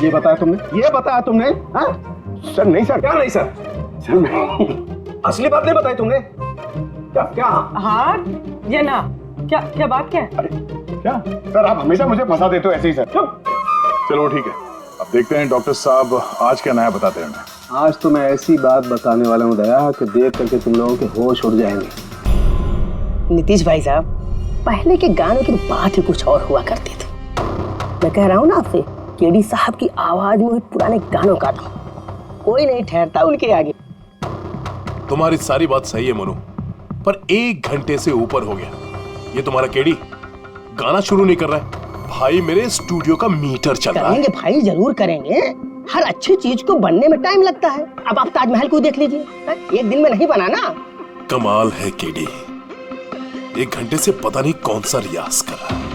ये बताया तुमने? हाँ सर नहीं सर। क्या नहीं सर? सर नहीं, असली बात नहीं बताई तुमने? क्या क्या? हाँ या ना? क्या क्या बात क्या है? अरे क्या सर, आप हमेशा मुझे फंसा देते हो ऐसे ही सर। चलो ठीक है, अब देखते हैं डॉक्टर साहब आज क्या नया बताते हैं हमें। आज तो मैं ऐसी बात बताने वाला हूँ दया कि देख करके तुम लोगों के होश उड़ जाएंगे। नीतीश भाई साहब, पहले के गानों की बात ही कुछ और हुआ करती थी। मैं कह रहा हूँ ना आपसे, केडी साहब की आवाज में पुराने गानों का था, कोई नहीं ठहरता उनके आगे। तुम्हारी सारी बात सही है मनु, पर 1 घंटे से ऊपर हो गया, ये तुम्हारा केडी गाना शुरू नहीं कर रहा है। भाई मेरे स्टूडियो का मीटर चल रहा है। करेंगे भाई, जरूर करेंगे। हर अच्छी चीज को बनने में टाइम लगता है। अब आप ताजमहल को देख लीजिए, एक दिन में नहीं बना ना। कमाल है केडी, 1 घंटे से पता नहीं कौन सा रियाज कर रहा है।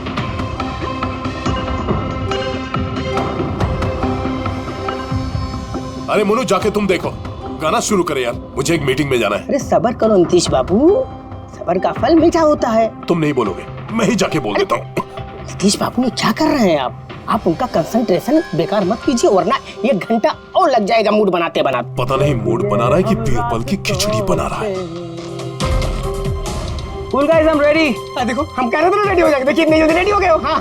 अरे मोनू जाके तुम देखो, गाना शुरू करे यार, मुझे एक मीटिंग में जाना है। अरे सबर करो नीतीश बाबू, सबर का फल मीठा होता है। तुम नहीं बोलोगे, मैं ही जाके बोल देता हूँ। नीतीश बाबू, क्या कर रहे हैं आप उनका कंसंट्रेशन बेकार मत कीजिए, वरना 1 घंटा और लग जाएगा मूड बनाते बनाते। पता नहीं मूड बना रहा है कि बीरबल की खिचड़ी बना रहा है। Cool guys, I'm ready. देखो, हम कह रहे थे रेडी हो जाएंगे, देखिए इतनी जल्दी रेडी हो गए हो। हाँ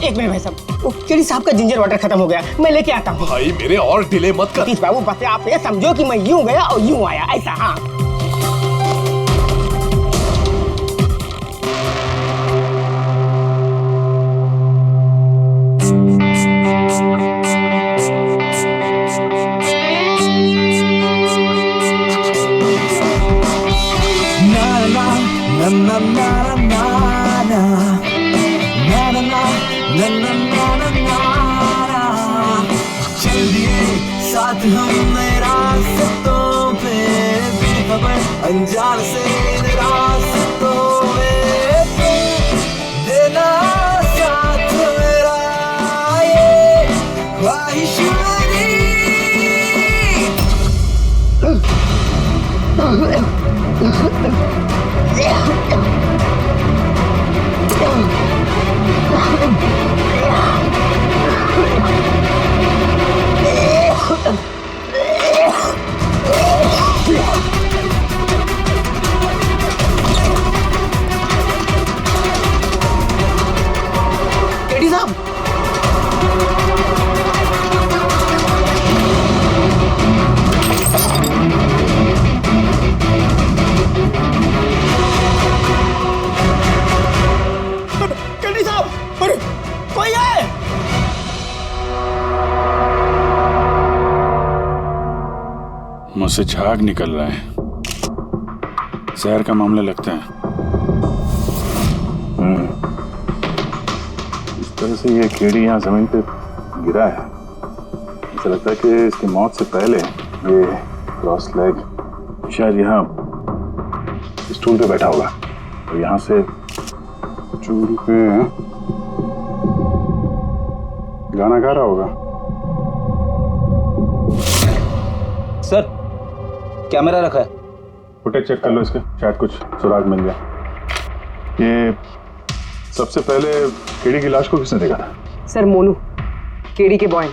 1 मिनट भाई साहब, वो केडी साहब का जिंजर वाटर खत्म हो गया, मैं लेके आता हूँ। भाई मेरे और डिले मत कर। नीतीश बाबू, बस आप ये समझो कि मैं यूं गया और यूं आया, ऐसा। हाँ साथ हम रास्तों पे, बेखबर अनजान से रास्तों में, देना साथ मेरा ये ख्वाहिश केडी साहब, केडी साहब, अरे कोई है? मुझसे झाग निकल रहा है, जहर का मामला लगता है। इस तरह से ये केडी यहाँ जमीन पे गिरा है, ऐसा लगता है कि इसकी मौत से पहले ये क्रॉस लेग शायद यहाँ स्टूल पे बैठा होगा और यहाँ से चूल पे गाना गा रहा होगा। सर कैमरा रखा है, फुटेज चेक कर लो इसके, शायद कुछ सुराग मिल जाए। ये सबसे पहले केडी की लाश को किसने देखा था? सर मोनू, केडी के बॉय।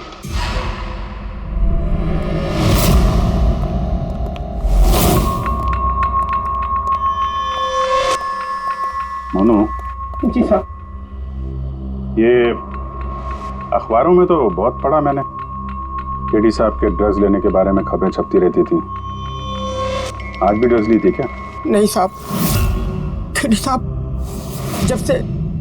मोनू जी साहब। ये अखबारों में तो बहुत पढ़ा मैंने, केडी साहब के ड्रग्स लेने के बारे में खबरें छपती रहती थी। आज भी ड्रग्स ली थी क्या? नहीं साहब, केडी साहब जब से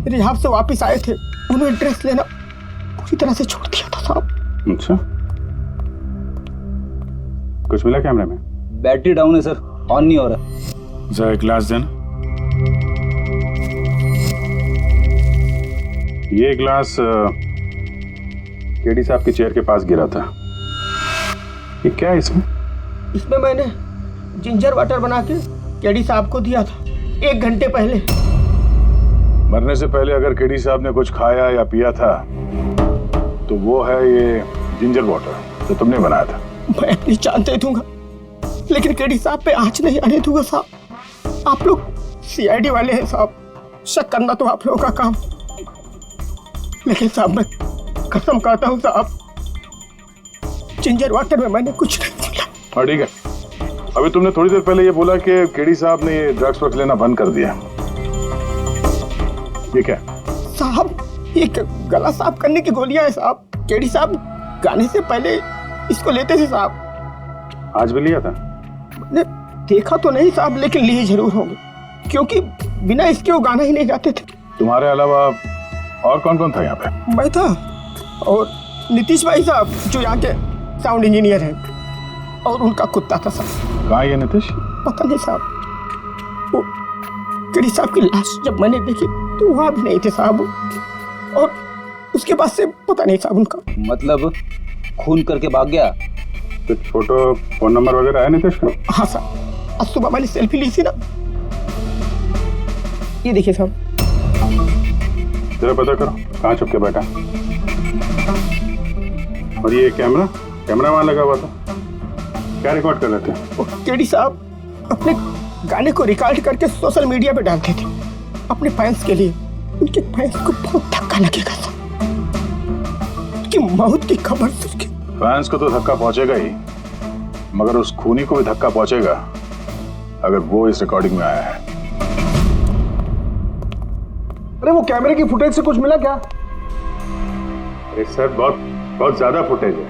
रिहाब से वापस आए थे, उन्होंने ड्रग्स लेना पूरी तरह से छोड़ दिया था साहब। अच्छा, कुछ मिला कैमरे में? बैटरी डाउन है सर, ऑन नहीं हो रहा। जरा एक ग्लास देना। ये ग्लास केडी साहब की चेयर के पास गिरा था। ये क्या है इसमें? इसमें मैंने जिंजर वाटर बना के केडी साहब को दिया था 1 घंटे पहले। मरने से पहले अगर केडी साहब ने कुछ खाया या पिया था तो वो है ये जिंजर वाटर जो तुमने बनाया था। मैं अपनी जान दे दूंगा, लेकिन केडी साहब पे आंच नहीं आने दूंगा साहब। आप लोग सीआईडी वाले हैं साहब, शक करना तो आप लोगों का काम। लेकिन साहब मैं कसम खाता हूँ साहब, जिंजर वाटर में मैंने कुछ नहीं बोला। हाँ ठीक है, अभी तुमने थोड़ी देर पहले ये बोला कि केडी साहब ने ये ड्रग्स वग्स लेना बंद कर दिया, ये क्या? साहब ये गला साफ करने की गोलियां हैं साहब। केडी साहब गाने से पहले इसको लेते थे साहब। आज भी लिया था? मैंने देखा तो नहीं साहब, लेकिन लिए जरूर होंगे, क्योंकि बिना इसके वो गाना ही नहीं गाते थे। तुम्हारे अलावा और कौन कौन था यहाँ पे? मैं था और नीतीश भाई साहब जो यहाँ के साउंड इंजीनियर हैं, और उनका कुत्ता था साहब। कहाँ ये नीतीश? पता नहीं साहब, वो केडी साहब की लाश जब मैंने देखी तो वहाँ भी नहीं थे साहब, और उसके बाद से पता नहीं साहब उनका। मतलब खून करके भाग गया? कुछ फोटो फोन नंबर वगैरह है नीतीश का? हाँ साहब, आज सुबह मैंने सेल्फी ली थी ना, ये देखिए साहब। जरा पता करो कहाँ छुप के बैठा। और ये कैमरा वहां लगा हुआ था, क्या रिकॉर्ड कर रहे थे? वो केडी साहब अपने गाने को रिकॉर्ड करके सोशल मीडिया पे डालते थे अपने फैंस के लिए। उनके फैंस को बहुत धक्का लगेगा साहब, उनकी मौत की खबर सुन के। फैंस को तो धक्का पहुंचेगा ही, मगर उस खूनी को भी धक्का पहुंचेगा अगर वो इस रिकॉर्डिंग में आया है। अरे वो कैमरे की फुटेज से कुछ मिला क्या? अरे सर बहुत ज्यादा फुटेज है,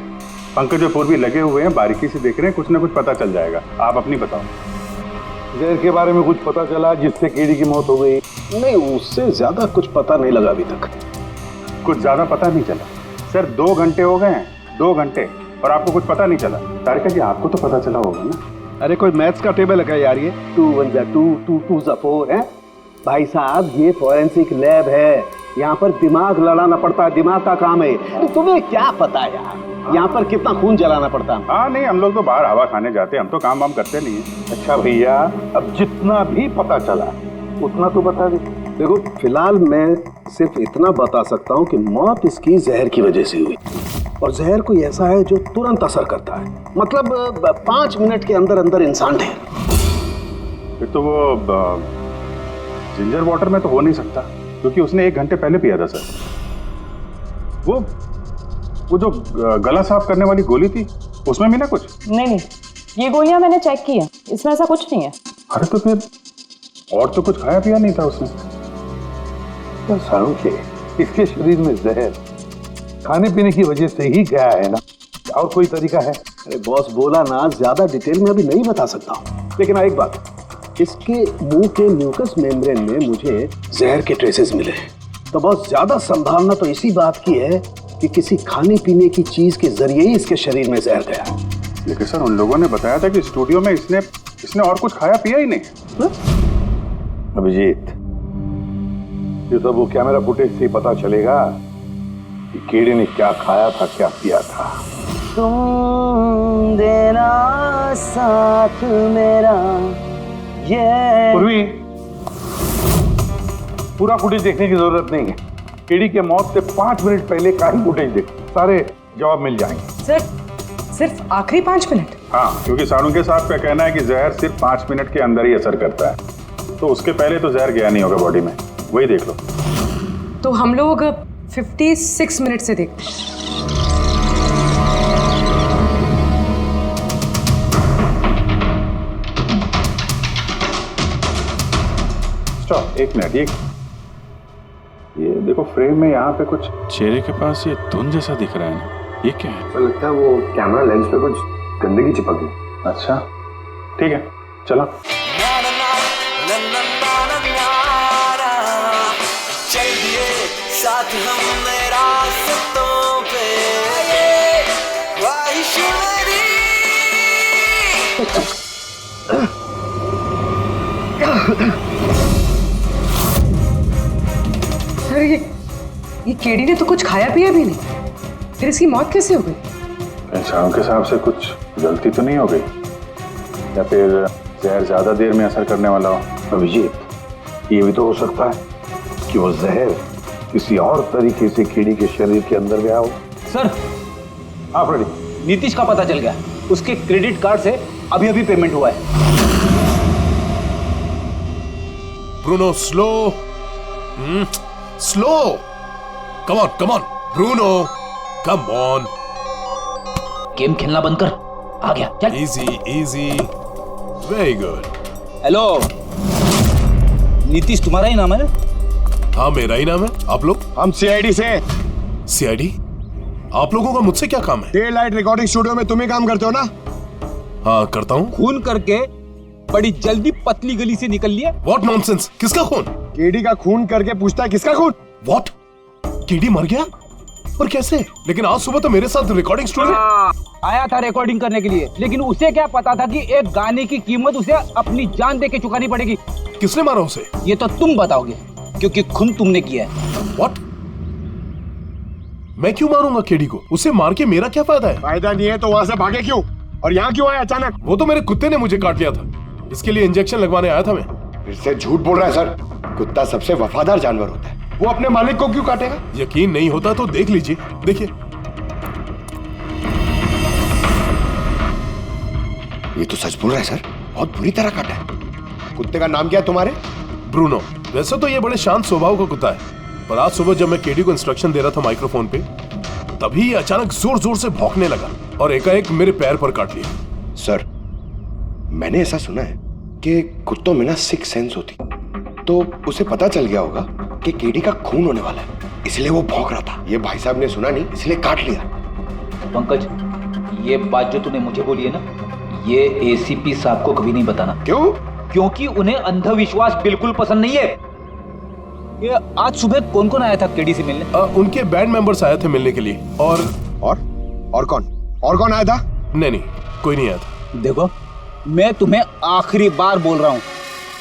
पंकज और पूर्वी लगे हुए हैं, बारीकी से देख रहे हैं, कुछ ना कुछ पता चल जाएगा। आप अपनी बताओ। जहर के बारे में कुछ पता चला जिससे केडी की मौत हो गई? नहीं, उससे ज्यादा कुछ पता नहीं लगा अभी तक। कुछ ज्यादा पता नहीं चला सर, 2 घंटे हो गए हैं, 2 घंटे, और आपको कुछ पता नहीं चला। तारिका जी आपको तो पता चला होगा ना? अरे कोई मैथ्स का टेबल है यार? ये 2 1 जा 2 2 2 जा 4 है भाई साहब, ये फॉरेंसिक लैब है, यहाँ पर दिमाग लड़ाना पड़ता है, दिमाग का काम है। तुम्हें क्या पता यार यहाँ पर कितना खून जलाना पड़ता है? हाँ नहीं, हम लोग तो बाहर हवा खाने जाते हैं, हम तो काम वाम करते नहीं है। अच्छा भैया, अब जितना भी पता चला उतना तो बता दे। देखो फिलहाल मैं सिर्फ इतना बता सकता हूँ कि मौत इसकी जहर की वजह से हुई, और जहर कोई ऐसा है जो तुरंत असर करता है, मतलब 5 मिनट के अंदर अंदर इंसान ढेर। फिर तो वो जिंजर वाटर में तो हो नहीं सकता, क्योंकि उसने 1 घंटे पहले पिया था सर। वो जो गला साफ करने वाली गोली थी उसमें मिला कुछ? नहीं, ये गोलियां मैंने चेक की है, इसमें ऐसा कुछ नहीं है। अरे तो फिर और तो कुछ खाया पिया नहीं था उसने? इसके शरीर में जहर खाने पीने की वजह से ही गया है ना, और कोई तरीका है? अरे बॉस बोला ना, ज्यादा डिटेल में अभी नहीं बता सकता हूँ, लेकिन एक बात, इसके मुंह के म्यूकस मेम्ब्रेन में मुझे जहर के ट्रेसेस मिले हैं, तो बहुत ज्यादा संभावना तो इसी बात की है कि किसी खाने पीने की चीज के जरिए ही इसके शरीर में जहर गया। लेकिन सर उन लोगों ने बताया था कि स्टूडियो में इसने और कुछ खाया पिया ही नहीं। अभिजीत, ये तो वो कैमरा फुटेज से ही पता चलेगा कि केडी ने क्या खाया था, क्या पिया था। तुम देना साथ मेरा, ये पूर्वी, पूरा फुटेज देखने की जरूरत नहीं है, केडी के मौत से 5 मिनट पहले का ही फुटेज देख, सारे जवाब मिल जाएंगे। सर सिर्फ आखिरी 5 मिनट? हाँ, क्योंकि साळुंखे साहब का कहना है कि जहर सिर्फ 5 मिनट के अंदर ही असर करता है, तो उसके पहले तो जहर गया नहीं होगा बॉडी में, वही देख लो। तो हम लोग 56 मिनट से देखते हैं। स्टॉप, 1 मिनट, ये देखो फ्रेम में यहाँ पे कुछ चेहरे के पास ये धुन जैसा दिख रहा है ना, ये क्या है? लगता है वो कैमरा लेंस पे कुछ गंदगी चिपक गई। अच्छा ठीक है, चलो। चल दिए साथ हम रास्तों पे, ख्वाहिश मेरी। सर ये केडी ने तो कुछ खाया पिया भी नहीं, फिर इसकी मौत कैसे हो गई? साळुंखे साहब से कुछ गलती तो नहीं हो गई, या फिर जहर ज्यादा देर में असर करने वाला हो? अभिजीत, ये भी तो हो सकता है कि वो जहर किसी और तरीके से केडी के शरीर के अंदर गया हो। सर, हाँ फ्रेडी, नीतीश का पता चल गया, उसके क्रेडिट कार्ड से अभी पेमेंट हुआ है। Bruno slow, slow, come on Bruno, come on. Game खेलना बंद कर, आ गया चल। Easy, very good. Hello Nitish, तुम्हारा ही नाम है ना? हाँ मेरा ही नाम है। आप लोग? हम सीआईडी से। सीआईडी? आप लोगों का मुझसे क्या काम है? डे लाइट रिकॉर्डिंग स्टूडियो में तुम ही काम करते हो ना? हाँ करता हूँ। खून करके बड़ी जल्दी पतली गली से निकल लिया। What nonsense? किसका खून? केडी का खून करके पूछता है किसका खून? व्हाट? केडी मर गया? और कैसे? लेकिन आज सुबह तो मेरे साथ रिकॉर्डिंग स्टूडियो आया था रिकॉर्डिंग करने के लिए, लेकिन उसे क्या पता था कि एक गाने की कीमत उसे अपनी जान दे के चुकानी पड़ेगी। किसने मारा उसे? ये तो तुम बताओगे, क्योंकि खून तुमने किया है। व्हाट? मैं क्यों मारूंगा केडी को? उसे मार के मेरा क्या फायदा है? फायदा नहीं है तो वहाँ से भागे क्यों? और यहाँ क्यों आए अचानक? वो तो मेरे कुत्ते ने मुझे काट लिया था, इसके लिए इंजेक्शन लगवाने आया था मैं। फिर से झूठ बोल रहा है सर। कुत्ता सबसे वफादार जानवर होता है, वो अपने मालिक को क्यों काटेगा? यकीन नहीं होता तो देख लीजिए, देखिए। ये तो सच बोल रहा है सर, बहुत बुरी तरह काटा है। कुत्ते का नाम क्या है तुम्हारे? ब्रूनो। वैसे तो ये बड़े शांत स्वभाव का कुत्ता है, पर आज सुबह जब मैं केडी को इंस्ट्रक्शन दे रहा था माइक्रोफोन पे, तभी ये अचानक जोर जोर से भौंकने लगा और एकाएक मेरे पैर पर काट लिया। सर मैंने ऐसा सुना है कि कुत्तों में ना सिक्स सेंस होती, तो उसे पता चल गया होगा कि केडी का खून होने वाला है, इसलिए वो भौंक रहा था। ये भाई साहब ने सुना नहीं, इसलिए काट लिया। पंकज, ये बात जो तूने मुझे बोली है ना, ये एसीपी साहब को कभी नहीं बताना। क्यों? क्योंकि उन्हें अंधविश्वास बिल्कुल पसंद नहीं है। ये आज सुबह कौन कौन आया था केडी से मिलने? उनके बैंड मेंबर्स आए थे मिलने के लिए। और कौन आया था? नहीं, कोई नहीं आया था। देखो, मैं तुम्हें आखिरी बार बोल रहा हूँ,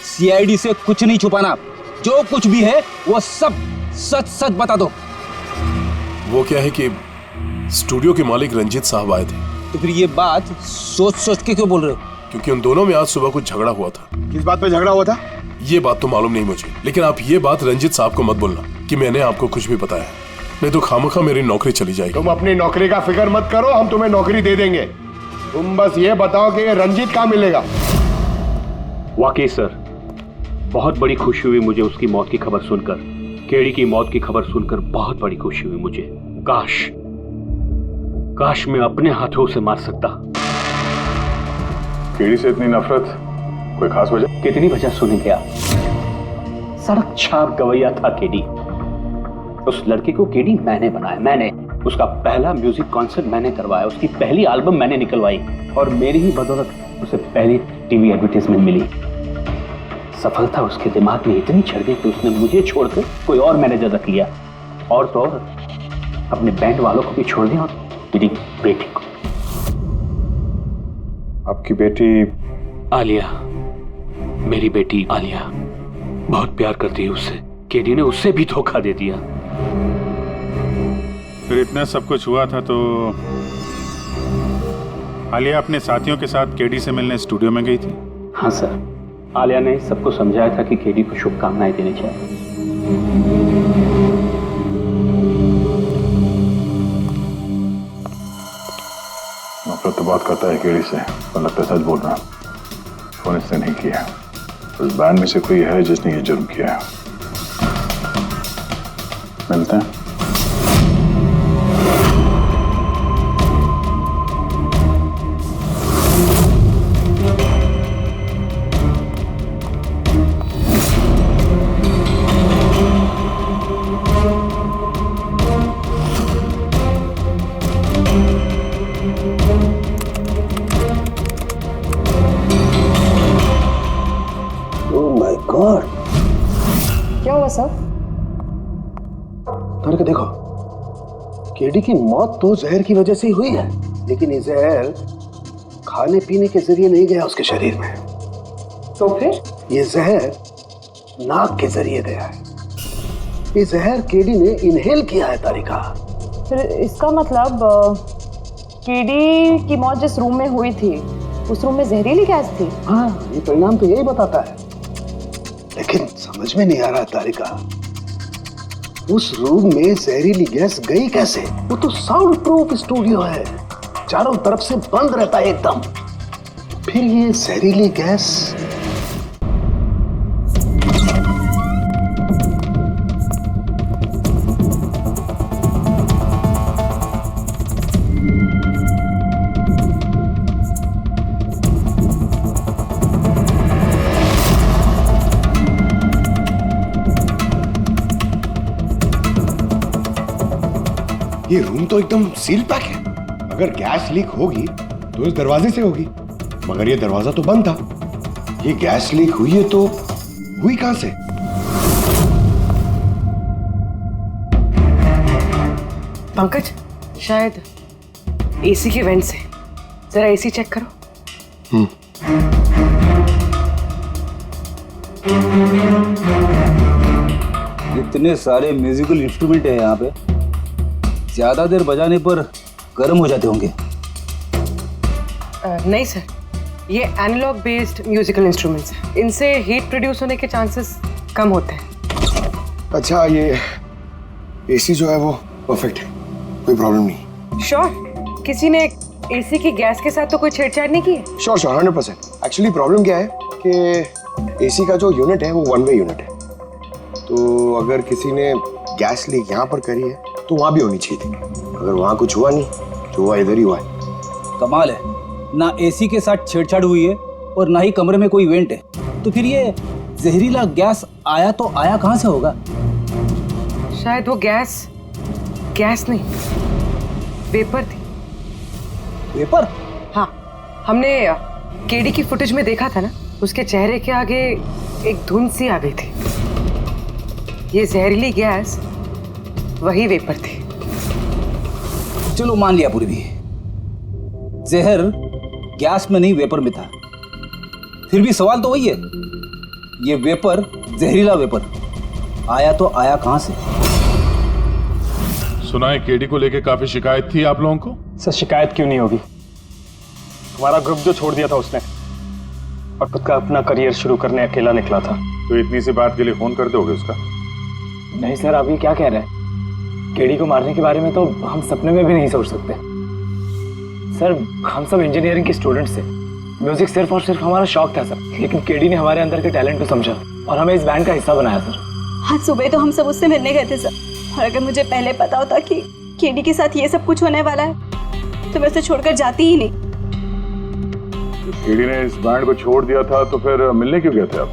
सीआईडी से कुछ नहीं छुपाना। जो कुछ भी है वो सब सच सच बता दो। वो क्या है कि स्टूडियो के मालिक रंजीत साहब आए थे। तो फिर ये बात सोच सोच के क्यों बोल रहे हो? क्योंकि उन दोनों में आज सुबह कुछ झगड़ा हुआ था। किस बात पे झगड़ा हुआ था? ये बात तो मालूम नहीं मुझे, लेकिन आप ये बात रंजीत साहब को मत बोलना कि मैंने आपको कुछ भी बताया, नहीं तो खामखा मेरी नौकरी चली जाएगी। तुम अपनी नौकरी का फिक्र मत करो, हम तुम्हें नौकरी दे देंगे। तुम बस ये बताओ कि ये रंजीत कहाँ मिलेगा? वाकई सर, बहुत बड़ी खुशी हुई मुझे उसकी मौत की खबर सुनकर। केडी की मौत की खबर सुनकर बहुत बड़ी खुशी हुई मुझे। काश मैं अपने हाथों से मार सकता। केडी से इतनी नफरत, कोई खास वजह? कितनी वजह सुनेंगे आप? सड़क छाप गवैया था केडी। उस लड़के को केडी मैंने बनाया, मैंने उसका पहला म्यूजिक कॉन्सर्ट मैंने करवाया, उसकी पहली एल्बम मैंने निकलवाई, और मेरी ही बदौलत उसे पहली टीवी एडवर्टाइजमेंट मिली। सफलता उसके दिमाग में इतनी चढ़ गई कि उसने मुझे छोड़कर कोई और मैनेजर रख लिया, और तो और अपने बैंड वालों को भी छोड़ दिया, और मेरी बेटी को। आपकी बेटी आलिया, मेरी बेटी आलिया बहुत प्यार करती है उससे। केडी ने उससे भी धोखा दे दिया। फिर इतना सब कुछ हुआ था तो आलिया अपने साथियों के साथ केडी से मिलने स्टूडियो में गई थी? हाँ सर, आलिया ने सबको समझाया था कि केडी को शुभकामनाएं देनी चाहिए। नफरत तो बात करता है केडी से, पर लगता है सच बोल रहा। फोन इसने नहीं किया। उस बैंड में से कोई है जिसने ये जुर्म किया है। मिलते हैं। क्या हुआ सर? करके देखो, केडी की मौत तो जहर की वजह से ही हुई है, लेकिन ये जहर खाने पीने के जरिए नहीं गया उसके शरीर में। तो फिर? ये जहर नाक के जरिए गया है। ये जहर केडी ने इनहेल किया है तारिका। फिर इसका मतलब केडी की मौत जिस रूम में हुई थी, उस रूम में जहरीली गैस थी? हाँ, ये परिणाम तो यही बताता है, लेकिन समझ में नहीं आ रहा तारिका, उस रूम में जहरीली गैस गई कैसे? वो तो साउंड प्रूफ स्टूडियो है, चारों तरफ से बंद रहता है एकदम। फिर ये जहरीली गैस ये रूम तो एकदम सील पैक है। अगर गैस लीक होगी तो इस दरवाजे से होगी, मगर ये दरवाजा तो बंद था। ये गैस लीक हुई है तो हुई कहां से? पंकज, शायद एसी के वेंट से। जरा एसी चेक करो। इतने सारे म्यूजिकल इंस्ट्रूमेंट है यहाँ पे, ज्यादा देर बजाने पर गर्म हो जाते होंगे। नहीं सर, ये एनालॉग बेस्ड म्यूजिकल इंस्ट्रूमेंट्स हैं। इनसे हीट प्रोड्यूस होने के चांसेस कम होते हैं। अच्छा, ये एसी जो है वो परफेक्ट है, कोई प्रॉब्लम नहीं। श्योर? किसी ने एसी की गैस के साथ तो कोई छेड़छाड़ नहीं की है? श्योर 100%। एक्चुअली प्रॉब्लम क्या है कि एसी का जो यूनिट है वो वन वे यूनिट है, तो अगर किसी ने गैस लीक यहाँ पर करी है तो वहाँ भी होनी चाहिए थी। अगर वहाँ कुछ हुआ नहीं, जो हुआ इधर ही हुआ है। कमाल है, ना एसी के साथ छेड़छाड़ हुई है और ना ही कमरे में कोई वेंट है, तो फिर ये जहरीला गैस आया तो आया कहाँ से होगा? शायद वो गैस नहीं, वेपर थी। वेपर? हाँ, हमने केडी की फुटेज में देखा था ना, उसके चेहरे के आगे एक धुंध सी आ गई थी। ये जहरीली गैस वही वेपर थी। चलो मान लिया पूर्वी, जहर गैस में नहीं वेपर में था, फिर भी सवाल तो वही है, ये वेपर, जहरीला वेपर आया तो आया कहां से? सुना है केडी को लेके काफी शिकायत थी आप लोगों को? सर शिकायत क्यों नहीं होगी, हमारा ग्रुप जो छोड़ दिया था उसने, और खुद का अपना करियर शुरू करने अकेला निकला था। तो इतनी सी बात के लिए फोन कर दोगे उसका? नहीं सर, आप ये क्या कह रहे हैं? केडी को मारने के बारे में तो हम सपने में भी नहीं सोच सकते। सर हम सब इंजीनियरिंग के स्टूडेंट्स थे, म्यूजिक सिर्फ और सिर्फ हमारा शौक था सर, लेकिन केडी ने हमारे अंदर के टैलेंट को समझा और हमें इस बैंड का हिस्सा बनाया सर। आज सुबह तो हम सब उससे मिलने गए थे सर, और अगर मुझे पहले पता होता कि केडी के साथ ये सब कुछ होने वाला है तो मैं उसे छोड़कर जाती ही नहीं। केडी ने इस बैंड को छोड़ दिया था तो फिर मिलने क्यों गए थे आप?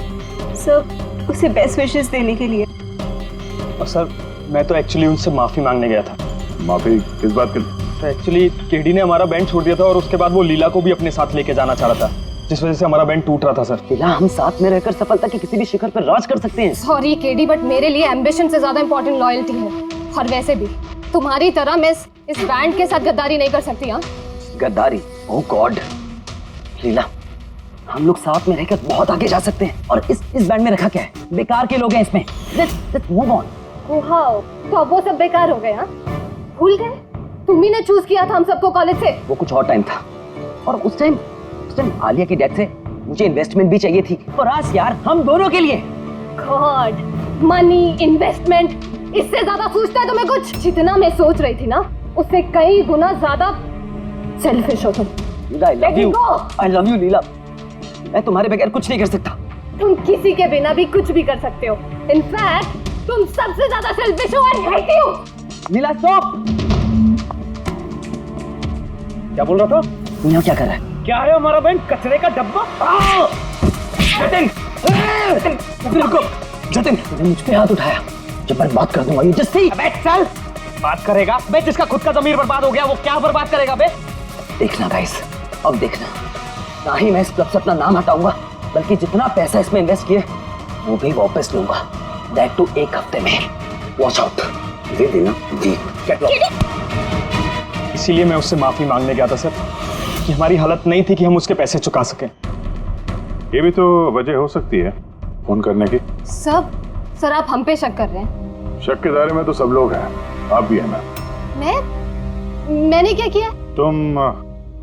सर उसे बेस्ट विशेस देने के लिए। और सर मैं तो एक्चुअली उनसे माफी मांगने गया था। माफी किस बात के? तो एक्चुअली केडी ने हमारा बैंड छोड़ दिया था और उसके बाद वो लीला को भी अपने साथ लेके जाना चाह रहा था, जिस वजह से हमारा बैंड टूट रहा था सर। लीला, हम साथ में रहकर सफलता की किसी भी शिखर पर राज कर सकते हैं। सॉरी केडी, बट मेरे लिए एम्बिशन से ज्यादा इंपॉर्टेंट लॉयल्टी है, और वैसे भी तुम्हारी तरह मैं इस बैंड के साथ गद्दारी नहीं कर सकती। हाँ, गद्दारी? ओह गॉड लीला, हम लोग साथ में रहकर बहुत आगे जा सकते हैं, और इस बैंड में रखा क्या है? बेकार के लोग हैं इसमें। Let's move on. वाओ, तो अब वो सब बेकार हो गए? हाँ, भूल गए? तुम्ही ने चूज किया था हम सबको कॉलेज से। वो कुछ और टाइम था, और उस टाइम आलिया की डेथ से मुझे इन्वेस्टमेंट भी चाहिए थी, और आज यार हम दोनों के लिए। गॉड, मनी, इन्वेस्टमेंट, इससे ज्यादा सोचता है तुम्हें कुछ? जितना मैं सोच रही थी ना, उससे कई गुना ज्यादा सेल्फिश हो तुम। लीला, I love you लीला, मैं तुम्हारे बगैर कुछ नहीं कर सकता। तुम किसी के बिना भी कुछ भी कर सकते हो। इनफैक्ट तुम सबसे ज्यादा सेल्फिश हो। I hate you। Leela stop. क्या बोल रहा था? तू यहाँ क्या कर रहा है? क्या है हमारा बैंड? कचरे का डब्बा? जतिन, रुको। जतिन, तूने मुझ पे हाथ उठाया, जब मैं बात कर दूंगा ये जस्ट सी। अबे चल, बात करेगा बे? जिसका खुद का ज़मीर बर्बाद हो गया वो क्या बर्बाद करेगा बे? देखना गाइस, अब देखना, ना ही मैं इस क्लब से अपना नाम हटाऊंगा, बल्कि जितना पैसा इसमें इन्वेस्ट किए वो भी वापस लूंगा, दैट टू 1 हफ्ते में। Watch out. दे देना जी। इसीलिए मैं उससे माफी मांगने गया था सर, कि हमारी हालत नहीं थी कि हम उसके पैसे चुका सकें। ये भी तो वजह हो सकती है फोन करने की। सर आप हम पे शक कर रहे हैं? शक के दायरे में तो सब लोग हैं, आप भी है ना। मैंने क्या किया? तुम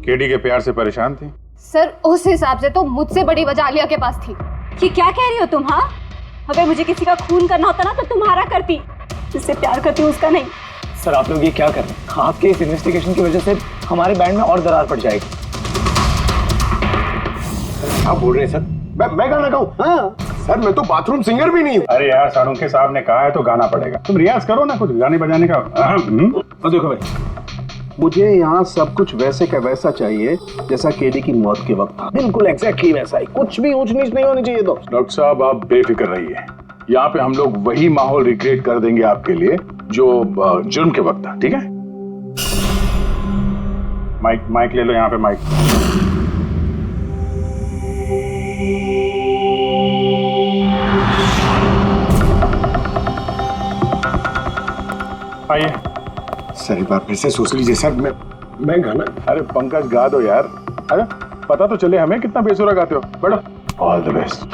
केडी के प्यार से परेशान थी? सर उस हिसाब से तो मुझसे बड़ी वजह आलिया के पास थी। ये क्या कह रही हो तुम? हाँ, अगर मुझे किसी का खून करना होता ना तो तुम्हारा करती, जिससे प्यार करती हूँ उसका नहीं। सर आप लोग ये क्या कर रहे हैं? आपके इस इन्वेस्टिगेशन की वजह से हमारे बैंड में और दरार पड़ जाएगी। आप बोल रहे हैं सर? मैं गाना गाऊं? हाँ सर, मैं तो बाथरूम सिंगर भी नहीं हूँ। अरे यार, सालुंखे साहब ने कहा है तो गाना पड़ेगा, तुम रियाज करो ना कुछ गाने बजाने का। तो देखो भाई, मुझे यहाँ सब कुछ वैसे का वैसा चाहिए जैसा केडी की मौत के वक्त था, बिल्कुल एग्जैक्टली वैसा ही, कुछ भी ऊंच नीच नहीं होनी चाहिए। तो डॉक्टर साहब आप बेफिक्र रहिए, यहाँ पे हम लोग वही माहौल रिक्रिएट कर देंगे आपके लिए जो जुर्म के वक्त था, ठीक है? माइक माइक ले लो, यहाँ पे माइक। आइए सर, एक बार फिर से सोच लीजिए सर। मैं गाना। अरे पंकज गा दो यार। अरे पता तो चले हमें कितना बेसुरा गाते हो। बैठो। All the best.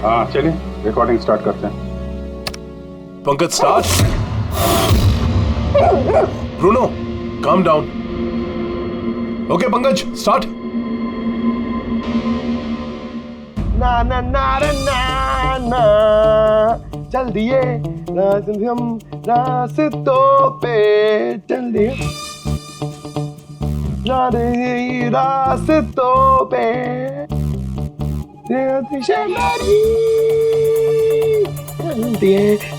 हाँ चलिए रिकॉर्डिंग स्टार्ट करते हैं। Pankaj start. Bruno calm down. Okay Pankaj start. ना ना ना रे ना ना चल दिए हम रास्तों पे चल दिए रास्तों पे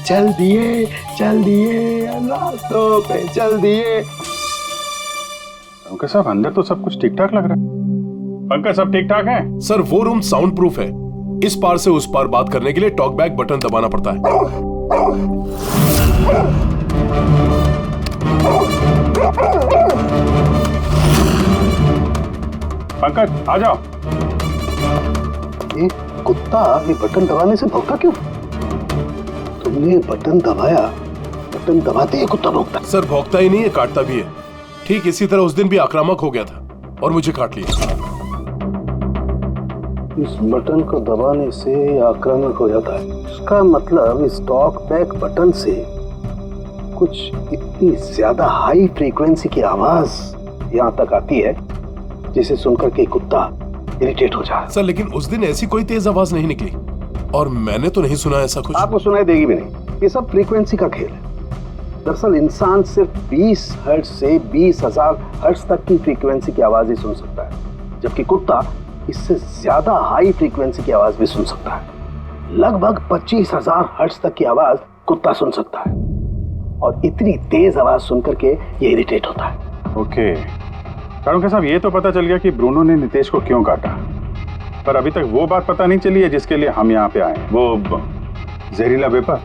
चल दिए रास्तों पे चल दिए। पंकज साहब अंदर तो सब कुछ ठीक ठाक लग रहा है। पंकज सब ठीक ठाक है? सर वो रूम साउंड प्रूफ है। इस पार से उस पार बात करने के लिए टॉक बैक बटन दबाना पड़ता है। पंकज आ जाओ। ये कुत्ता ये बटन दबाने से भौंका क्यों? तुमने बटन दबाया, बटन दबाते ही कुत्ता भौंकता। सर भौंकता ही नहीं है, काटता भी है। ठीक इसी तरह उस दिन भी आक्रामक हो गया था और मुझे काट लिया। इस बटन को दबाने से आक्रामक हो जाता है। इसका मतलब इस टॉक बैक बटन से कुछ इतनी ज्यादा हाई फ्रीक्वेंसी की आवाज यहाँ तक आती है जिसे सुनकर के कुत्ता इरिटेट हो जाए। सर लेकिन उस दिन ऐसी कोई तेज आवाज नहीं निकली और मैंने तो नहीं सुना ऐसा कुछ। आपको सुनाई देगी भी नहीं। ये सब फ्रीक्वेंसी का खेल है। दरअसल इंसान सिर्फ 20 हर्ट्ज से 20,000 हर्ट्ज तक की फ्रीक्वेंसी की आवाज ही सुन सकता है, जबकि कुत्ता इससे ज्यादा हाई फ्रीक्वेंसी की आवाज भी सुन सकता है। लगभग 25,000 हर्ट्ज तक की आवाज कुत्ता सुन सकता है और इतनी तेज आवाज सुनकर के ये इरिटेट होता है। ओके कारुंके साहब, ये तो पता चल गया कि ब्रूनो ने नितेश को क्यों काटा, पर अभी तक वो बात पता नहीं चली है जिसके लिए हम यहाँ पे आए। वो जहरीला वेपर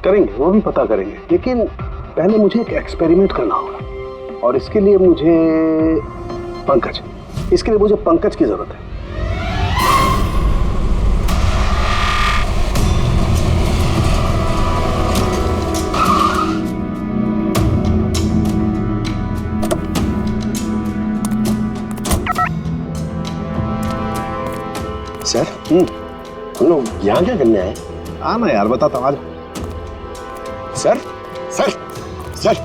करेंगे, वो भी पता करेंगे, लेकिन पहले मुझे एक एक्सपेरिमेंट करना होगा और इसके लिए मुझे पंकज की जरूरत है। सर हम लोग यहाँ क्या करने आए? आना यार, बताता हूँ। सर सर सर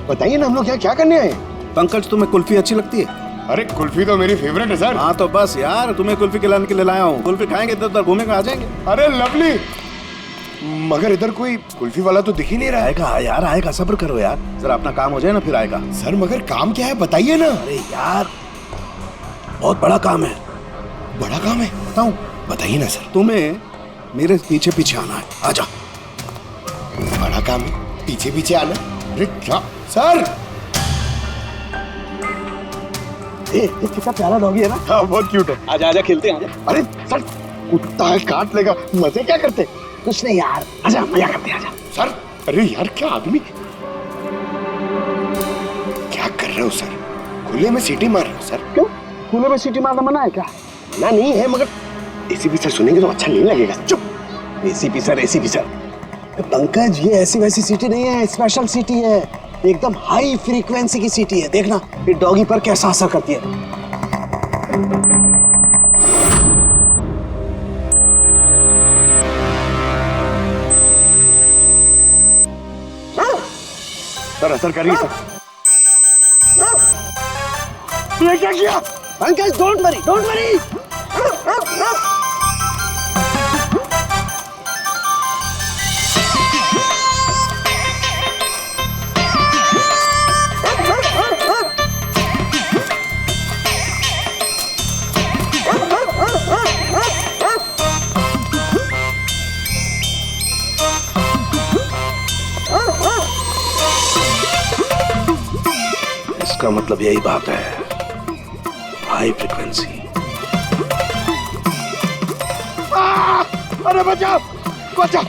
बताइए ना, हम लोग यहाँ क्या करने आए? पंकज तुम्हें कुल्फी अच्छी लगती है? अरे कुल्फी तो मेरी फेवरेट है सर। हाँ तो बस यार, तुम्हें कुल्फी खिलाने के लिए लाया हूँ। कुल्फी खाएंगे इधर उधर घूमेंगे, आ जाएंगे। अरे लवली, मगर इधर कोई कुल्फी वाला तो दिख ही नहीं रहा है। आएगा यार, आएगा, सब्र करो यार, जरा अपना काम हो जाए ना फिर आएगा। सर मगर काम क्या है बताइए ना। अरे यार बहुत बड़ा काम है। बड़ा काम है? बताऊं? बताइए ना सर। तुम्हें मेरे पीछे पीछे आना है, आजा। बड़ा काम है, पीछे पीछे आना? अरे क्या सर? कितना प्यारा डॉगी है ना। हाँ बहुत क्यूट है। आजा आजा खेलते हैं। अरे सर कुत्ता है, काट लेगा। मजे क्या करते? कुछ नहीं यार, आजा मजा करते हैं, आजा। सर अरे यार क्या आदमी, क्या कर रहे हो सर? खुले में सीटी मार रहे हो सर? क्यों? खुले में सीटी मारना मना है क्या? मना नहीं है, मगर एसीपी सर सुनेंगे तो अच्छा नहीं लगेगा। चुप। एसीपी सर पंकज ये ऐसी वैसी सीटी नहीं है, स्पेशल सीटी है, एकदम हाई फ्रीक्वेंसी की सीटी है। देखना ये डॉगी पर कैसा असर करती है। सर असर करिए सर। ये क्या किया? Pankaj don't worry, don't worry. इसका मतलब यही बात है, हाई फ्रीक्वेंसी। अरे बचाओ बचाओ।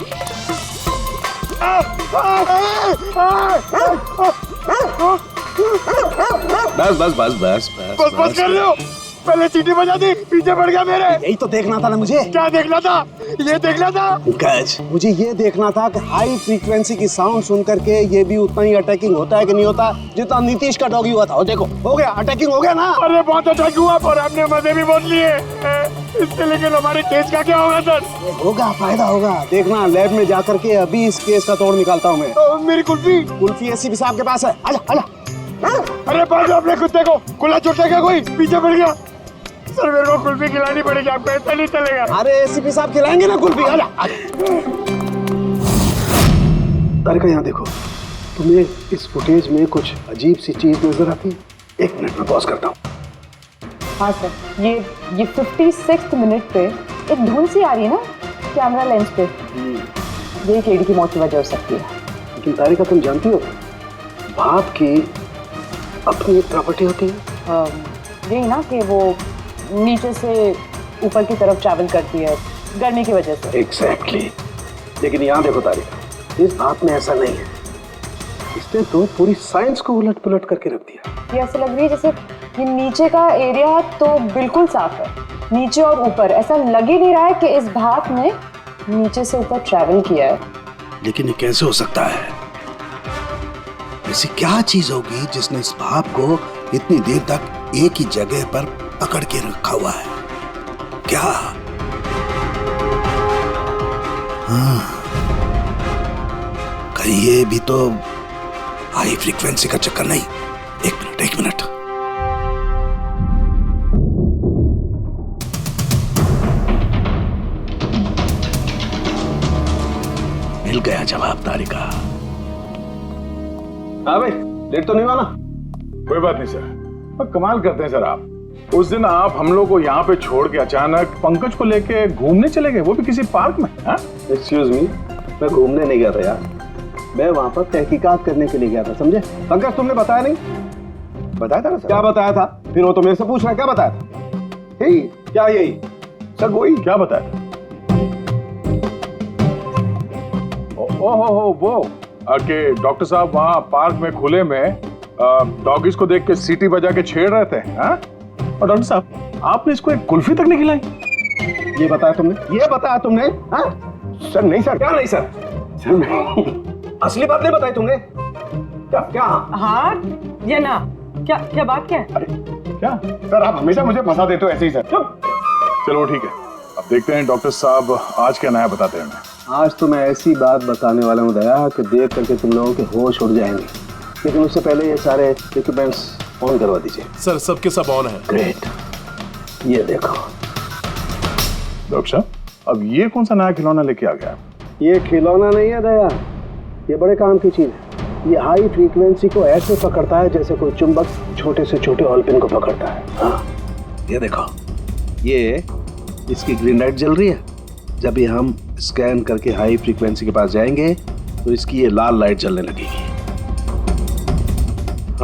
बस बस बस बस बस बस कर रहे हो, पहले सीटी बजा दी, पीछे पड़ गया मेरे। यही तो देखना था ना मुझे। क्या देखना था? ये देखना था पंकज, मुझे ये देखना था कि हाई फ्रीक्वेंसी की साउंड सुन करके ये भी उतना ही अटैकिंग होता है कि नहीं होता जितना नीतीश का डॉगी हुआ था। और देखो हो गया, अटैकिंग हो गया ना। अरे बहुत अटैक हुआ पर आपने मजे भी बहुत लिए इससे, लेकिन हमारे केस का क्या होगा सर? होगा, फायदा होगा। देखना लैब में जा करके अभी इस केस का तोड़ निकालता हूँ मैं। मेरी कुल्फी कुल्फी एसीपी साहब के पास है, आजा आजा। अरे बाजू अपने कुत्ते को, खुला छोटा क्या कोई पीछे पड़ गया। सर मेरे को कुल्फी खिलानी पड़ेगी, आपको ऐसा नहीं चलेगा। अरे एसीपी साहब खिलाएंगे ना कुल्फी, आजा। तारिका यहाँ देखो, तुम्हें इस फुटेज में कुछ अजीब सी चीज नजर आती है? 1 मिनट में पॉज करता हूँ। हाँ सर, ये 56 मिनट पे एक धुन सी आ रही है ना कैमरा लेंस पे, ये केडी की मौत की वजह हो सकती है। लेकिन तारिका तुम जानती हो भाप की अपनी एक प्रॉपर्टी होती है, यही ना कि वो नीचे से ऊपर की तरफ ट्रैवल करती है गर्मी की वजह से। एग्जैक्टली। लेकिन यहाँ देखो तारिका, इस भाप में ऐसा नहीं है। इसने तो पूरी साइंस को उलट पुलट करके रख दिया। ये ऐसा लग रही है जैसे ये नीचे का एरिया तो बिल्कुल साफ है, नीचे और ऊपर ऐसा लग ही नहीं रहा है कि इस भाप ने नीचे से ऊपर ट्रैवल किया है। लेकिन ये कैसे हो सकता है? ऐसी क्या चीज होगी जिसने इस भाप को इतनी देर तक एक ही जगह पर पकड़ के रखा हुआ है? क्या? हाँ, कहीं ये भी तो हाई फ्रीक्वेंसी का चक्कर नहीं? एक मिनट। मिल गया जवाब तारिका। हाँ भाई, लेट तो नहीं हुआ ना? कोई बात नहीं सर, पर कमाल करते हैं सर आप। उस दिन आप हम लोग को यहाँ पे छोड़ के अचानक पंकज को लेके घूमने चले गए, वो भी किसी पार्क में। एक्सक्यूज मी, मैं घूमने नहीं गया था यार, मैं वहां पर तहकीकात करने के लिए गया था, समझे? पंकज तुमने बताया नहीं? बताया था ना सर। क्या बताया था? फिर वो तो मेरे से पूछ रहा है क्या बताया था? यही क्या यही? सर वही। क्या बताया था? वो कि डॉक्टर साहब वहाँ पार्क में खुले में डॉगीज को देख के सीटी बजा के छेड़ रहे थे। हाँ? और डॉक्टर साहब आपने इसको एक कुल्फी तक नहीं खिलाई। ये बताया तुमने? ये बताया तुमने? हाँ? सर नहीं सर। क्या नहीं सर? सर नहीं, असली बात नहीं बताई तुमने। क्या? हाँ या ना? क्या बात क्या है? अरे क्या सर, आप हमेशा मुझे फंसा देते हो ऐसे ही सर। चलो ठीक है, अब देखते हैं डॉक्टर साहब आज क्या नया बताते हैं। आज तो मैं ऐसी बात बताने वाला हूँ दया कि देख करके तुम लोगों के होश उड़ जाएंगे। लेकिन उससे पहले ये सारे इक्विपमेंट्स ऑन करवा दीजिए। सर सबके सब ऑन है। ग्रेट, ये देखो। डॉक्टर साहब, अब ये कौन सा नया खिलौना लेके आ गया? ये खिलौना नहीं है दया, ये बड़े काम की चीज है। ये हाई फ्रीक्वेंसी को ऐसे पकड़ता है जैसे कोई चुंबक छोटे से छोटे ऑलपिन को पकड़ता है। हाँ, ये देखो, ये इसकी ग्रीन लाइट जल रही है। जब ये हम स्कैन करके हाई फ्रीक्वेंसी के पास जाएंगे तो इसकी ये लाल लाइट जलने लगेगी।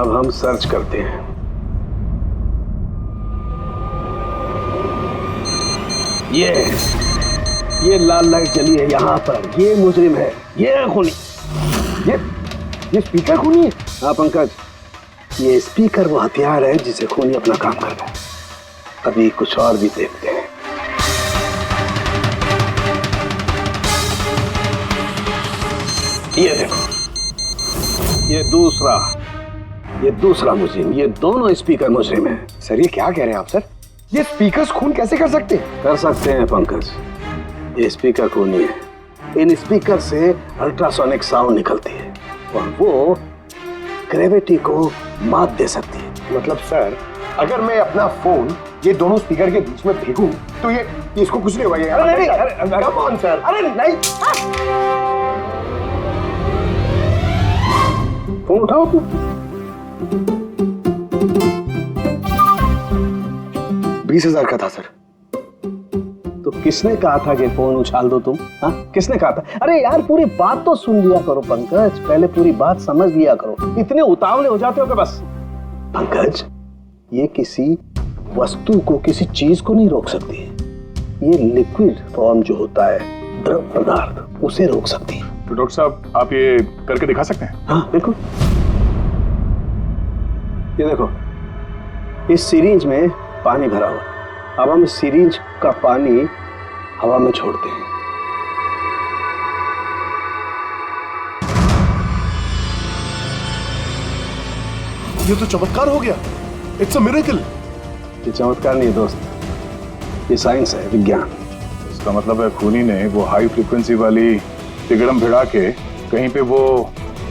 अब हम सर्च करते हैं। ये लाल लाइट जली है यहाँ पर। ये मुजरिम है, ये खूनी। ये स्पीकर खूनी है? हाँ पंकज, ये स्पीकर वो हथियार है जिसे खूनी अपना काम करता है। अभी कुछ और भी देखते हैं। ये देखो, ये दूसरा मुजरिम। ये दोनों स्पीकर मुजरिम है। सर ये क्या कह रहे हैं आप सर? ये स्पीकर्स खून कैसे कर सकते हैं? कर सकते हैं पंकज, ये स्पीकर खूनी है। इन स्पीकर से अल्ट्रासोनिक साउंड निकलती है और वो ग्रेविटी को मात दे सकती है। मतलब सर, अगर मैं अपना फोन ये दोनों स्पीकर के बीच में फेंकूं तो ये इसको कुछ नहीं होगा। ये अरे नहीं, कम ऑन सर। अरे नहीं, फोन उठाओ अपना। 20,000 का था सर। तो किसने कहा था कि फोन उछाल दो तुम? हाँ, किसने कहा था? अरे यार पूरी बात तो सुन लिया करो पंकज, पहले पूरी बात समझ लिया करो। इतने उतावले हो जाते हो कि बस। पंकज, ये किसी वस्तु को, किसी चीज को नहीं रोक सकती। ये लिक्विड फॉर्म जो होता है, द्रव पदार्थ, उसे रोक सकती है। तो डॉक्टर साहब आप ये करके दिखा सकते हैं? हाँ बिल्कुल। ये देखो, इस सिरिंज में पानी भरा हुआ। अब हम इस सिरिंज का पानी हवा में छोड़ते हैं। ये तो चमत्कार हो गया। It's a miracle. ये चमत्कार नहीं है दोस्त, ये साइंस है, विज्ञान। इसका मतलब है खूनी ने वो हाई फ्रीक्वेंसी वाली तिगड़म भिड़ा के कहीं पे वो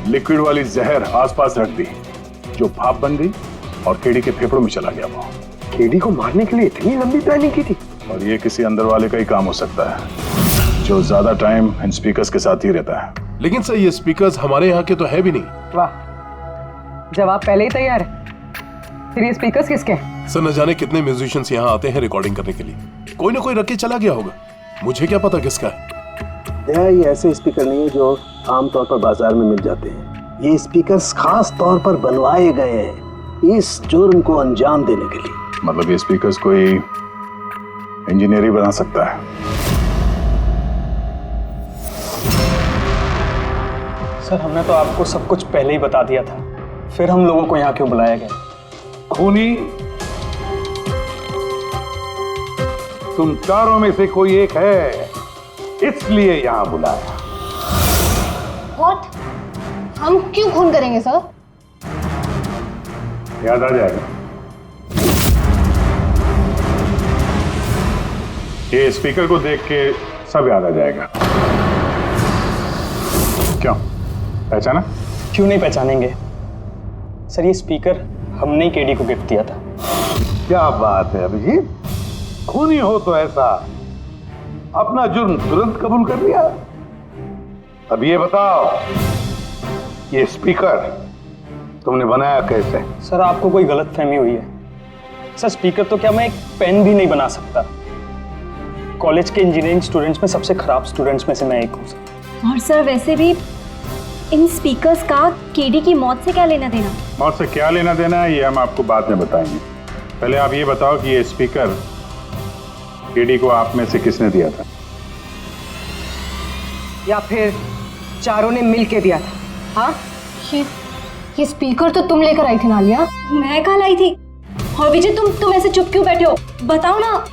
लिक्विड वाली जहर आसपास रख दी, जो भाप बन गई और केडी के फेफड़ों में चला गया। वो केडी को मारने के लिए इतनी लंबी प्लानिंग की थी। और ये किसी अंदर वाले का ही काम हो सकता है, जो ज्यादा टाइम इन स्पीकर्स के साथ ही रहता है। लेकिन सर ये स्पीकर्स हमारे यहाँ के तो है भी नहीं। वाह, जवाब पहले ही तैयार है। फिर ये स्पीकर्स किसके हैं? सर न जाने कितने म्यूजिशियंस यहाँ आते हैं रिकॉर्डिंग करने के लिए, कोई ना कोई रख के चला गया होगा। मुझे क्या पता किसका है। ये ऐसे स्पीकर नहीं है जो आमतौर पर बाजार में मिल जाते हैं। ये स्पीकर्स खास तौर पर बनवाए गए हैं इस जुर्म को अंजाम देने के लिए। मतलब ये स्पीकर्स कोई इंजीनियर ही बना सकता है। सर हमने तो आपको सब कुछ पहले ही बता दिया था, फिर हम लोगों को यहाँ क्यों बुलाया गया? खूनी तुम चारों में से कोई एक है, इसलिए यहां बुलाया। व्हाट? हम क्यों खून करेंगे सर? याद आ जाएगा। ये स्पीकर को देख के सब याद आ जाएगा। क्यों, पहचाना? क्यों नहीं पहचानेंगे सर, ये स्पीकर हमने ही केडी को गिफ्ट दिया था। क्या बात है अभिजीत, खूनी हो तो ऐसा अपना जुर्म तुरंत कबूल कर लिया। अब ये बताओ, ये स्पीकर तुमने बनाया कैसे? सर आपको कोई गलतफहमी हुई है। सर स्पीकर तो क्या मैं एक पेन भी नहीं बना सकता। कॉलेज के इंजीनियरिंग स्टूडेंट्स में सबसे खराब स्टूडेंट्स में से मैं एक हूँ। और सर वैसे भी इन स्पीकर्स का केडी की मौत से क्या लेना देना? मौत से क्या लेना देना है ये हम आपको बाद में बताएंगे। पहले आप ये बताओ कि ये स्पीकर केडी को आप में से किसने दिया था? या फिर चारों ने मिल के दिया था? हाँ, ये स्पीकर तो तुम लेकर आई थी ना आलिया। मैं कहाँ लाई थी? और विजय तुम ऐसे चुप क्यों बैठे हो? बताओ ना।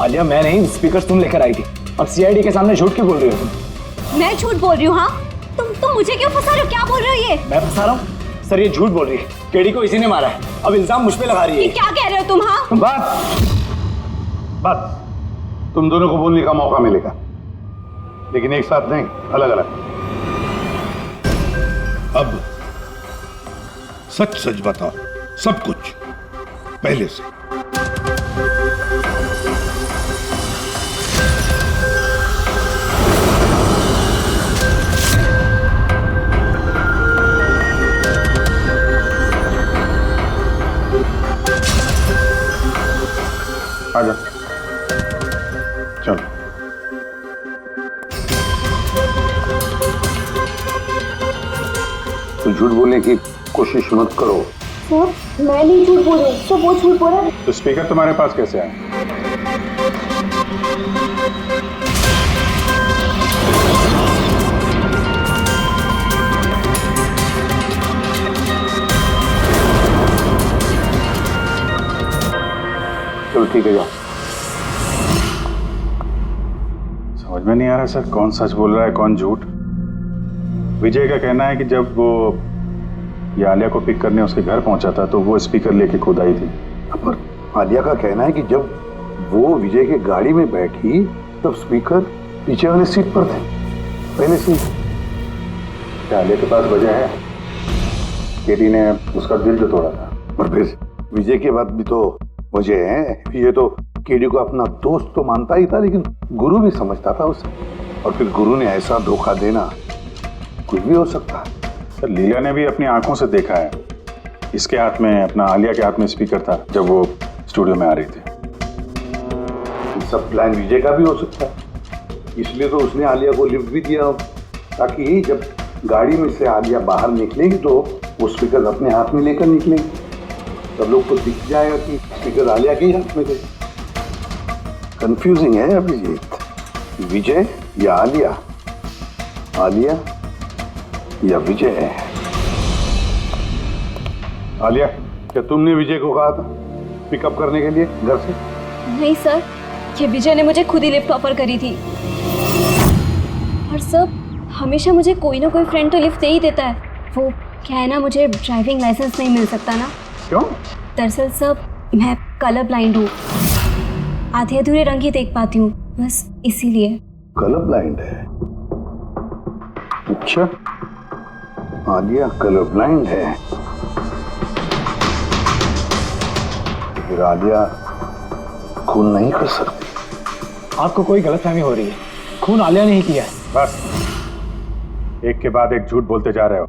आलिया मैं नहीं, स्पीकर तुम लेकर आई थी। अब सीआईडी के सामने झूठ क्यों बोल रही हो तुम? मैं झूठ बोल रही हूँ? हाँ, तुम मुझे क्यों फंसा रहे हो? क्या बोल रहे हो ये? मैं फंसा रहा हूँ? सर ये झूठ बोल रही है, केडी को इसी ने मारा है। अब इल्जाम मुझ पे लगा रही है। क्या कह रहे हो तुम? हाँ बस तुम दोनों को बोलने का मौका मिलेगा, लेकिन एक साथ नहीं, अलग अलग। अब सच सच बताओ, सब कुछ पहले से। आजा, चलो। तो झूठ बोलने की कोशिश मत करो। सर मैं नहीं झूठ बोल रही हूँ, सब वो झूठ बोल रहा है। तो स्पीकर तुम्हारे पास कैसे आया? चलो ठीक है, जाओ। समझ में नहीं आ रहा सर, कौन सच बोल रहा है कौन झूठ। विजय का कहना है कि जब वो ये आलिया को पिक करने उसके घर पहुंचा था तो वो स्पीकर लेके खुद आई थी। पर आलिया का कहना है कि जब वो विजय की गाड़ी में बैठी तब स्पीकर पीछे वाले सीट पर थे, पहले से। क्या आलिया के पास वजह है? केडी ने उसका दिल जो तोड़ा था। पर फिर विजय के बाद भी तो वजह है। ये तो केडी को अपना दोस्त तो मानता ही था, लेकिन गुरु भी समझता था उसे। और फिर गुरु ने ऐसा धोखा देना, कुछ भी हो सकता है। सर लीला ने भी अपनी आंखों से देखा है, इसके हाथ में, अपना आलिया के हाथ में स्पीकर था जब वो स्टूडियो में आ रही थी। सब प्लान विजय का भी हो सकता है, इसलिए तो उसने आलिया को लिफ्ट भी दिया, ताकि जब गाड़ी में से आलिया बाहर निकलेगी तो वो स्पीकर अपने हाथ में लेकर निकलेगी। सब लोग को दिख जाएगा कि स्पीकर आलिया के हाथ में थे। कंफ्यूजिंग है अभिजीत, विजय या आलिया, आलिया या विजय। आलिया, क्या तुमने विजय को कहा था पिकअप करने के लिए घर से? नहीं सर, ये विजय ने मुझे खुद ही लिफ्ट ऑफर करी थी। और सर, हमेशा मुझे कोई ना कोई फ्रेंड तो लिफ्ट दे ही देता है। वो क्या है ना, मुझे ड्राइविंग लाइसेंस नहीं मिल सकता ना। क्यों? दरअसल सर, मैं कलर ब्लाइंड हूँ, आधे अधूरे रंग ही देख पाती हूँ, बस इसीलिए। कलर ब्लाइंड है? अच्छा, आलिया कलर ब्लाइंड है। फिर आलिया खून नहीं कर सकती। आपको कोई गलतफहमी हो रही है, खून आलिया ने ही किया है। बस, एक के बाद एक झूठ बोलते जा रहे हो।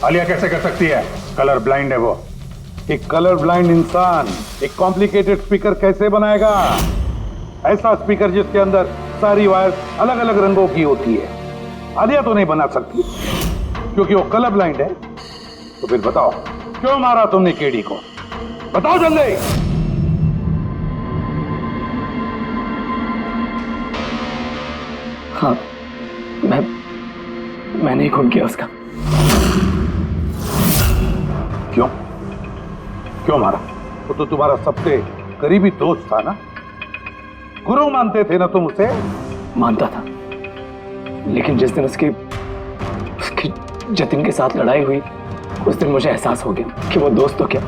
आलिया कैसे कर सकती है? कलर ब्लाइंड है वो। एक कलर ब्लाइंड इंसान एक कॉम्प्लिकेटेड स्पीकर कैसे बनाएगा? ऐसा स्पीकर जिसके अंदर सारी वायर अलग अलग रंगों की होती है। आलिया तो नहीं बना सकती क्योंकि वो कलर ब्लाइंड है। तो फिर बताओ, क्यों मारा तुमने केडी को? बताओ जल्दी। हाँ, मैंने ही खून किया उसका। क्यों? क्यों मारा? वो तो तुम्हारा सबसे करीबी दोस्त था ना, गुरु मानते थे ना तुम उसे? मानता था, लेकिन जिस दिन उसकी जतिन के साथ लड़ाई हुई, उस दिन मुझे एहसास हो गया कि वो दोस्त तो क्या,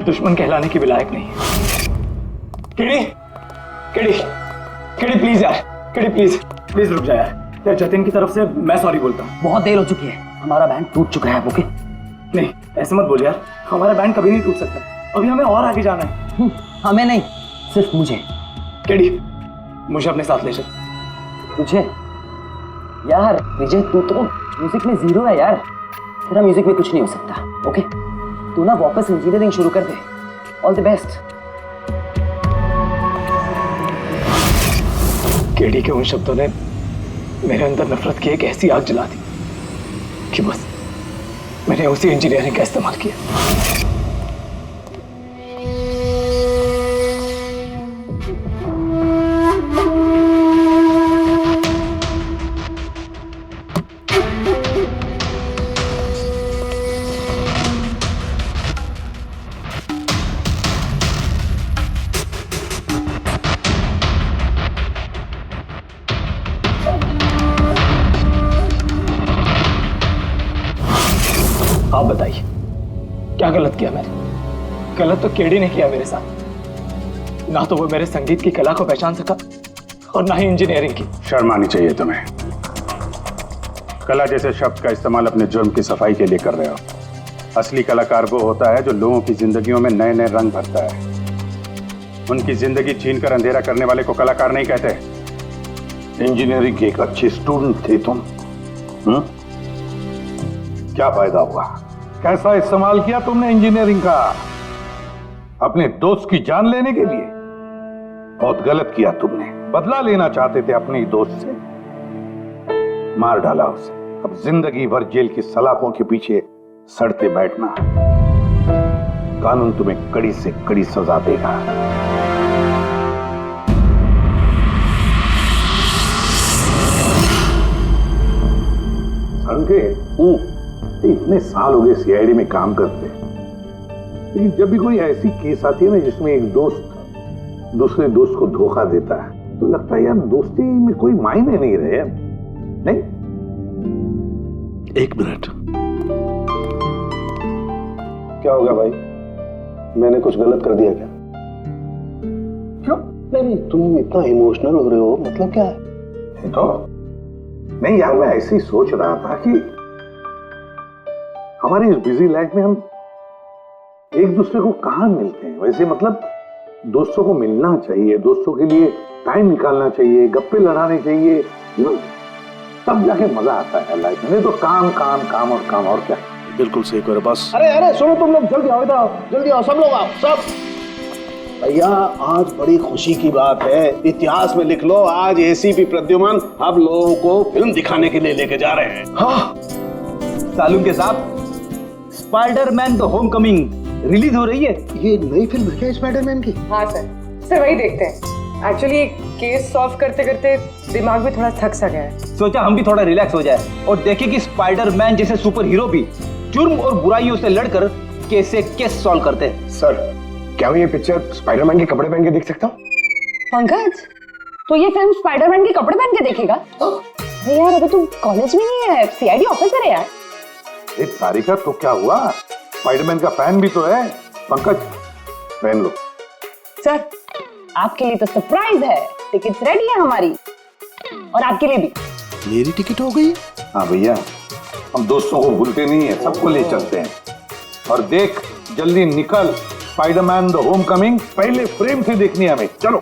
दुश्मन कहलाने की भी लायक नहीं है। केडी, केडी, केडी प्लीज यार, केडी प्लीज रुक जा यार। जतिन की तरफ से मैं सॉरी बोलता हूँ। बहुत देर हो चुकी है, हमारा बैंड टूट चुका है। ओके? नहीं, ऐसे मत बोल यार, हमारा बैंड कभी नहीं टूट सकता। अभी हमें और आगे जाना है। हमें नहीं, सिर्फ मुझे। केडी, मुझे अपने साथ ले चल। तुझे? यार विजय, तू तो म्यूजिक में जीरो है यार, तेरा म्यूजिक में कुछ नहीं हो सकता। ओके? तू ना वापस इंजीनियरिंग शुरू कर दे। All the best. केडी के उन शब्दों ने मेरे अंदर नफरत की एक ऐसी आग जला दी कि बस मैंने उसी इंजीनियरिंग का इस्तेमाल किया। आप बताइए, क्या गलत किया मैंने? गलत तो केडी ने किया मेरे साथ। ना तो वो मेरे संगीत की कला को पहचान सका और ना ही इंजीनियरिंग की। शर्म आनी चाहिए तुम्हें। कला जैसे शब्द का इस्तेमाल अपने जुर्म की सफाई के लिए कर रहे हो। असली कलाकार वो होता है जो लोगों की जिंदगियों में नए नए रंग भरता है। उनकी जिंदगी छीनकर अंधेरा करने वाले को कलाकार नहीं कहते। इंजीनियरिंग के एक अच्छे स्टूडेंट थे तुम। क्या फायदा हुआ? कैसा इस्तेमाल किया तुमने इंजीनियरिंग का? अपने दोस्त की जान लेने के लिए? बहुत गलत किया तुमने। बदला लेना चाहते थे अपने ही दोस्त से, मार डाला उसे। अब जिंदगी भर जेल की सलाखों के पीछे सड़ते बैठना। कानून तुम्हें कड़ी से कड़ी सजा देगा। संकेत, इतने साल हो गए सीआईडी में काम करते, लेकिन जब भी कोई ऐसी केस आती है ना जिसमें एक दोस्त दूसरे दोस्त को धोखा देता है, तो लगता है यार दोस्ती में कोई मायने नहीं रहे। नहीं? एक मिनट, क्या होगा भाई? मैंने कुछ गलत कर दिया क्या? क्यों? नहीं, तुम इतना इमोशनल हो रहे हो, मतलब क्या है? तो नहीं यार, मैं ऐसे ही सोच रहा था कि हमारी इस बिजी लाइफ में हम एक दूसरे को कहां मिलते हैं। वैसे मतलब दोस्तों को मिलना चाहिए, दोस्तों के लिए टाइम निकालना चाहिए, गप्पे लड़ाने चाहिए, तब जाके मजा आता है लाइफ में। तो काम काम काम और काम, और क्या। बिल्कुल सही करो बस। अरे सुनो तुम लोग, जल्दी आओ, इधर आओ, जल्दी आओ, सब लोग आओ, सब। भैया आज बड़ी खुशी की बात है, इतिहास में लिख लो, आज एसीपी प्रद्युमन आप लोगों को फिल्म दिखाने के लिए लेके जा रहे हैं। हाँ सालूम के साथ स्पाइडरमैन द होमकमिंग रिलीज हो रही है। ये नई फिल्म है क्या स्पाइडरमैन की? हाँ सर वही देखते हैं। एक्चुअली केस सॉल्व करते करते दिमाग में थोड़ा थक सा गया है। सोचा हम भी थोड़ा रिलैक्स हो जाए और देखें कि स्पाइडरमैन जैसे सुपर हीरो भी जुर्म और बुराइयों से लड़कर कैसे केस सॉल्व करते हैं। सर क्या मैं ये पिक्चर स्पाइडरमैन के कपड़े पहन के देख सकता हूँ? पंकज, तो ये फिल्म स्पाइडरमैन के कपड़े पहन के देखेगा? अरे यार, अभी तुम कॉलेज में नहीं है, सीआईडी ऑफिसर है यार। एक तारिका तो क्या हुआ, स्पाइडरमैन का फैन भी तो है। पंकज पहन लो। सर, आपके लिए तो सरप्राइज है, टिकट्स रेडी है हमारी, और आपके लिए भी। मेरी टिकट हो गई? हाँ भैया, हम दोस्तों को भूलते नहीं है, सबको ले चलते हैं। और देख, जल्दी निकल, स्पाइडरमैन द होम कमिंग पहले फ्रेम से देखनी है हमें। चलो।